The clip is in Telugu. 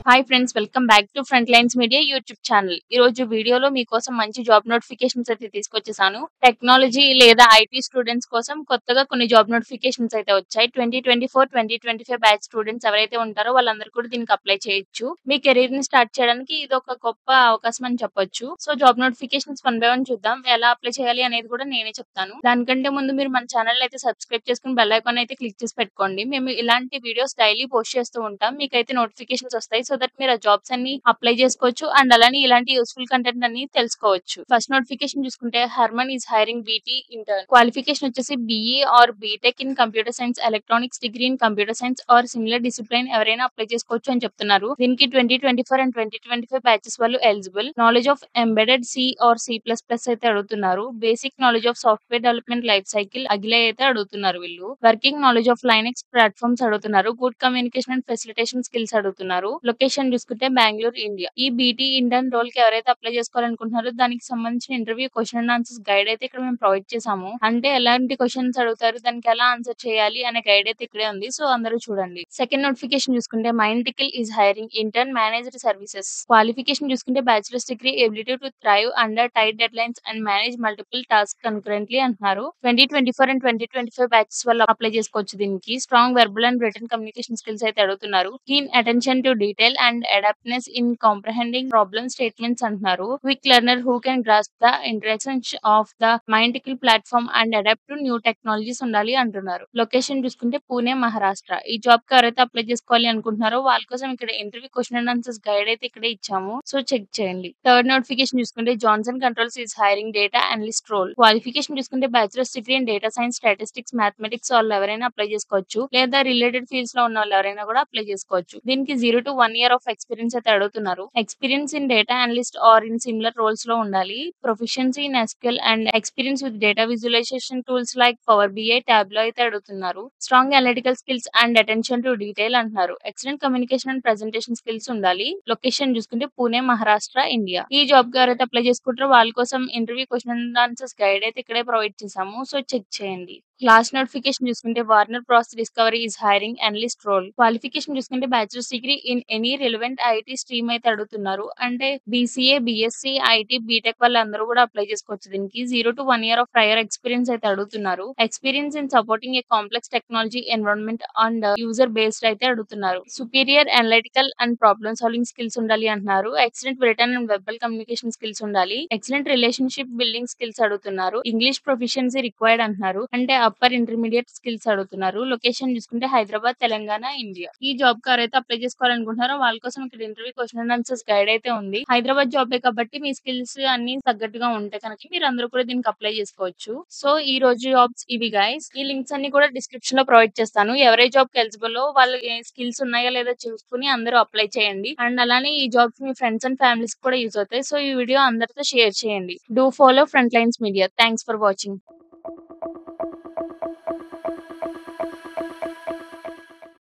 Hi friends, welcome back to front lines media YouTube channel. ఈ రోజు వీడియోలో మీకోసం మంచి జాబ్ నోటిఫికేషన్స్ అయితే తీసుకొచ్చేసాను. టెక్నాలజీ లేదా ఐటీ స్టూడెంట్స్ కోసం కొత్తగా కొన్ని జాబ్ నోటిఫికేషన్స్ అయితే వచ్చాయి. 2024-2025 బ్యాచ్ స్టూడెంట్స్ ఎవరైతే ఉంటారో వాళ్ళందరూ కూడా దీనికి అప్లై చేయొచ్చు. మీ కెరీర్ ని స్టార్ట్ చేయడానికి ఇది ఒక గొప్ప అవకాశం అని చెప్పొచ్చు. So job notifications one by one చూద్దాం. ఎలా అప్లై చేయాలి అనేది కూడా నేనే చెప్తాను. దానికంటే ముందు మీరు మన ఛానల్ అయితే సబ్స్క్రైబ్ చేసుకుని బెల్ ఐకాన్ అయితే క్లిక్ చేసి పెట్టుకోండి. మేము ఇలాంటి వీడియోస్ డైలీ పోస్ట్ చేస్తూ ఉంటాం. మీకైతే నోటిఫికేషన్స్ వస్తాయి. సో దట్ మీరు ఆ జాబ్స్ అన్ని అప్లై చేసుకోవచ్చు అండ్ అలానే ఇలాంటి యూస్ఫుల్ కంటెంట్ అన్ని తెలుసుకోవచ్చు. ఫస్ట్ నోటిఫికేషన్ చూసుకుంటే Harman is hiring BT intern. Qualification వచ్చేసి BE or BTech in computer science, electronics degree in computer science or similar discipline ఎవరైనా అప్లై చేసుకోవచ్చు అని చెప్తున్నారు. దీనికి 2024 అండ్ 2025 బ్యాచెస్ వాళ్ళు eligible. Knowledge of embedded C or C plus plus అయితే అడుగుతున్నారు. Basic knowledge of software development life cycle agile అయితే అడుగుతున్నారు వీళ్ళు. Working knowledge of Linux platforms అడుగుతున్నారు. Good communication and facilitation skills అడుగుతున్నారు. లొకేషన్ చూసుకుంటే బెంగళూరు, ఇండియా. ఈ బీటీ ఇంటర్న్ రోల్ కి ఎవరైతే అప్లై చేసుకోవాలనుకుంటున్నారో దానికి సంబంధించిన interview question and answers guide అయితే ఇక్కడ మేము ప్రొవైడ్ చేసాము. అంటే ఎలాంటి క్వశ్చన్స్ అడుగుతారు, దానికి ఎలా ఆన్సర్ చేయాలి అనే గైడ్ అయితే ఇక్కడే ఉంది. సో అందరూ చూడండి. సెకండ్ నోటిఫికేషన్ చూసుకుంటే Mindtickle is hiring intern manager services. Qualification చూసుకుంటే bachelor's degree, ability to thrive under tight deadlines and manage multiple task concurrently అంటున్నారు. 2024 అండ్ 2025 బ్యాచెస్ వల్ల అప్లై చేసుకోవచ్చు. దీనికి strong verbal and written communication skills అయితే అడుగుతున్నారు. Keen attention to detail and adaptness in comprehending problem statements అంటున్నారు. Quick learner who can grasp the interactions of the Mindtickle platform and adapt to new technologies ఉండాలి అంటున్నారు. లొకేషన్ చూసుకుంటే పూణే, మహారాష్ట్ర. ఈ జాబ్ కి ఎవరైతే అప్లై చేసుకోవాలి అనుకుంటున్నారో వాళ్ళ కోసం ఇక్కడ interview question and answers guide అయితే ఇక్కడే ఇచ్చాము. సో చెక్ చేయండి. థర్డ్ నోటిఫికేషన్ చూసుకుంటే Johnson Controls is hiring data analyst role. Qualification చూసుకుంటే bachelor's degree in data science, statistics, mathematics వాళ్ళు ఎవరైనా అప్లై చేసుకోవచ్చు. లేదా రిలేటెడ్ ఫీల్డ్స్ లో ఉన్న వాళ్ళు ఎవరైనా కూడా అప్లై చేసుకోవచ్చు. దీనికి 0 to 1 year ఆఫ్ ఎక్స్పీరియన్స్ అయితే అడుగుతున్నారు. Experience in data analyst or in similar roles లో ఉండాలి. Proficiency in SQL and experience with data visualisation tools like Power BI, Tableau అయితే అడుగుతున్నారు. Strong analytical skills and attention to detail అంటున్నారు. Excellent communication and presentation skills ఉండాలి. లొకేషన్ చూసుకుంటే పూణే, మహారాష్ట్ర, ఇండియా. ఈ జాబ్ కి ఎవరైతే అప్లై చేసుకుంటారో వాళ్ళ కోసం interview question and answers guide అయితే ఇక్కడే ప్రొవైడ్ చేసాము. సో చెక్ చేయండి. లాస్ట్ నోటిఫికేషన్ చూసుకుంటే Warner Bros Discovery is hiring analyst role. Qualification చూసుకుంటే bachelor's degree in any relevant IT stream అయితే అడుగుతున్నారు. అంటే బీసీఏ, బీఎస్సీ, ఐటీ, బీటెక్ వాళ్ళందరూ కూడా అప్లై చేసుకోవచ్చు. దీనికి 0 to 1 year of prior experience అయితే అడుగుతున్నారు. Experience in supporting A complex technology environment and user based అయితే అడుగుతున్నారు. Superior analytical and problem solving skills ఉండాలి అంటున్నారు. Excellent return and verbal communication skills ఉండాలి. ఎక్సలెంట్ రిలేషన్షిప్ బిల్డింగ్ స్కిల్స్ అడుగుతున్నారు. ఇంగ్లీష్ ప్రొఫిషియన్సీ రిక్వైర్డ్ అంటున్నారు. అంటే అప్పర్ ఇంటర్మీడియట్ స్కిల్స్ అడుగుతున్నారు. లొకేషన్ చూసుకుంటే హైదరాబాద్, తెలంగాణ, ఇండియా. ఈ జాబ్ కి ఎవరైతే అప్లై చేసుకోవాలనుకుంటున్నారో వాళ్ళ కోసం ఇక్కడ interview question and answers guide అయితే ఉంది. హైదరాబాద్ జాబే కాబట్టి మీ స్కిల్స్ అన్ని తగ్గట్టుగా ఉంటాయి కనుక మీరు అందరూ కూడా దీనికి అప్లై చేసుకోవచ్చు. సో ఈ రోజు జాబ్స్ ఇవి గైస్. ఈ లింక్స్ అన్ని కూడా డిస్క్రిప్షన్ లో ప్రొవైడ్ చేస్తాను. ఎవరే జాబ్ కి ఎలిజిబుల్ వాళ్ళ స్కిల్స్ ఉన్నాయా లేదా చూసుకుని అందరూ అప్లై చేయండి. అండ్ అలానే ఈ jobs me friends and families కూడా యూజ్ అవుతాయి. సో ఈ వీడియో అందరితో షేర్ చేయండి. Do follow front lines media. Thanks for watching.